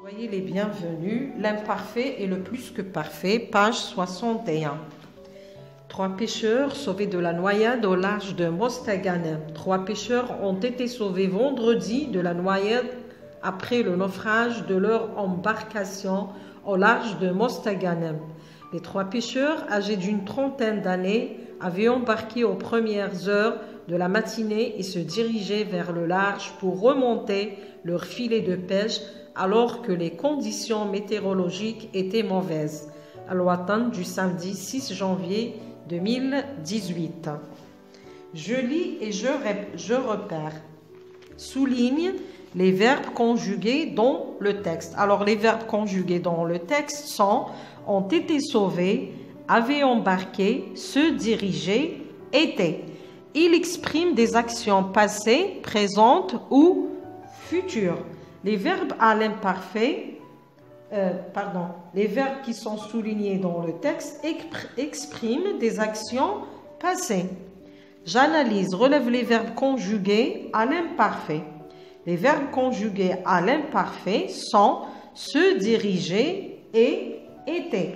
Soyez les bienvenus, l'imparfait et le plus que parfait, page 61. 3 pêcheurs sauvés de la noyade au large de Mostaganem. 3 pêcheurs ont été sauvés vendredi de la noyade après le naufrage de leur embarcation au large de Mostaganem. Les 3 pêcheurs, âgés d'une trentaine d'années, avaient embarqué aux premières heures de la matinée et se dirigeaient vers le large pour remonter leur filet de pêche alors que les conditions météorologiques étaient mauvaises. Al-Watan du samedi 6 janvier 2018. Je lis et je repère. Souligne les verbes conjugués dans le texte. Alors, les verbes conjugués dans le texte sont ont été sauvés, avaient embarqué, se diriger, étaient. Il exprime des actions passées, présentes ou futures. Les verbes à l'imparfait, les verbes qui sont soulignés dans le texte expriment des actions passées. J'analyse, relève les verbes conjugués à l'imparfait. Les verbes conjugués à l'imparfait sont se diriger et était.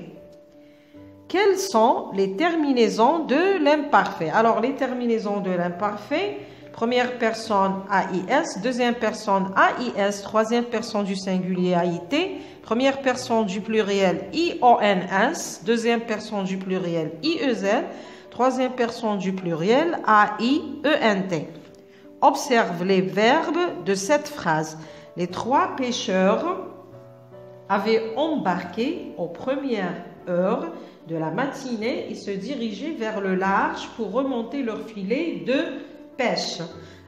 Quelles sont les terminaisons de l'imparfait? Alors, les terminaisons de l'imparfait, première personne AIS, deuxième personne AIS, troisième personne du singulier AIT, première personne du pluriel IONS, deuxième personne du pluriel IEZ, troisième personne du pluriel AIENT. Observe les verbes de cette phrase. Les 3 pêcheurs avaient embarqué aux premières heures de la matinée et se dirigeaient vers le large pour remonter leur filet de pêche.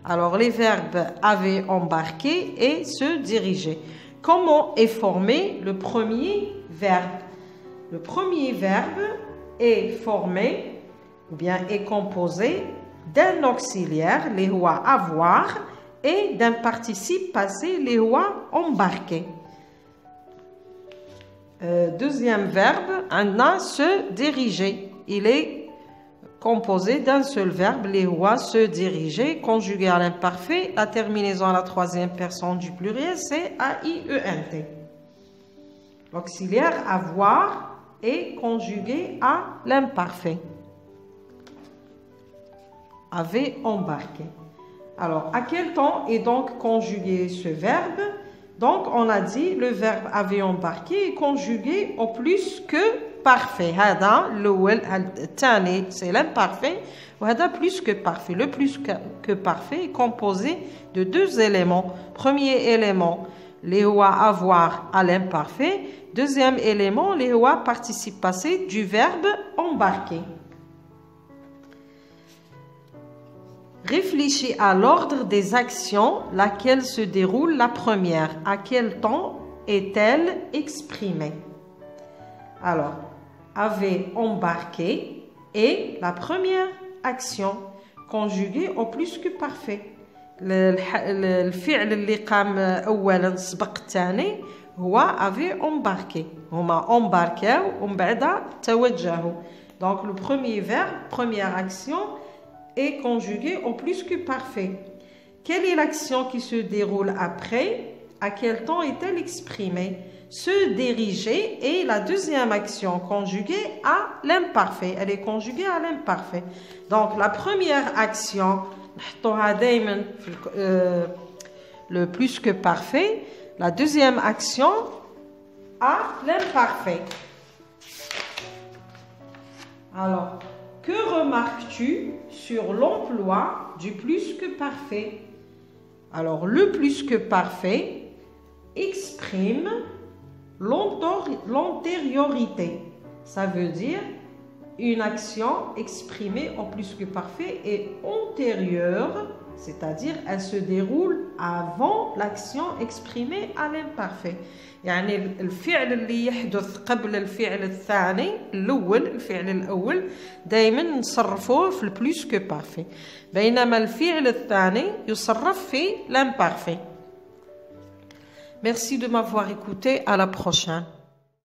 Alors, les verbes avaient embarqué et se diriger. Comment est formé le premier verbe? Le premier verbe est formé ou bien est composé d'un auxiliaire, les rois avoir, et d'un participe passé, les rois embarquer. Deuxième verbe, un se diriger. Il est composé d'un seul verbe, les rois se diriger, conjugué à l'imparfait. La terminaison à la troisième personne du pluriel, c'est AIENT. L'auxiliaire avoir est conjugué à l'imparfait. Avait embarqué. Alors, à quel temps est donc conjugué ce verbe? Donc, on a dit le verbe avait embarqué est conjugué au plus que parfait. Hada, tani, c'est l'imparfait. Hada, plus que parfait. Le plus que parfait est composé de 2 éléments. Premier élément, les rois avoir à l'imparfait. Deuxième élément, les rois participe passé du verbe embarquer. Réfléchis à l'ordre des actions, laquelle se déroule la première. À quel temps est-elle exprimée? Alors, avait embarqué est la première action conjuguée au plus que parfait. الفعل اللي قام أولا سبق الثاني هو avait embarqué. هما embarqué ومن بعد توجهوا. Donc, le premier verbe, première action, est conjugué au plus que parfait. Quelle est l'action qui se déroule après? À quel temps est-elle exprimée? Se diriger est la deuxième action conjuguée à l'imparfait. Elle est conjuguée à l'imparfait. Donc, la première action, le plus que parfait. La deuxième action à l'imparfait. Alors, que remarques-tu sur l'emploi du plus que parfait? Alors, le plus que parfait exprime l'antériorité. Ça veut dire une action exprimée au plus que parfait est antérieure, c'est-à-dire elle se déroule avant l'action exprimée à l'imparfait. يعني الفعل اللي يحدث قبل الفعل الثاني الأول الفعل الأول دائما نصرفوه في البلوس كو بارفي بينما الفعل الثاني يصرف في l'imparfait. Merci de m'avoir écouté. À la prochaine.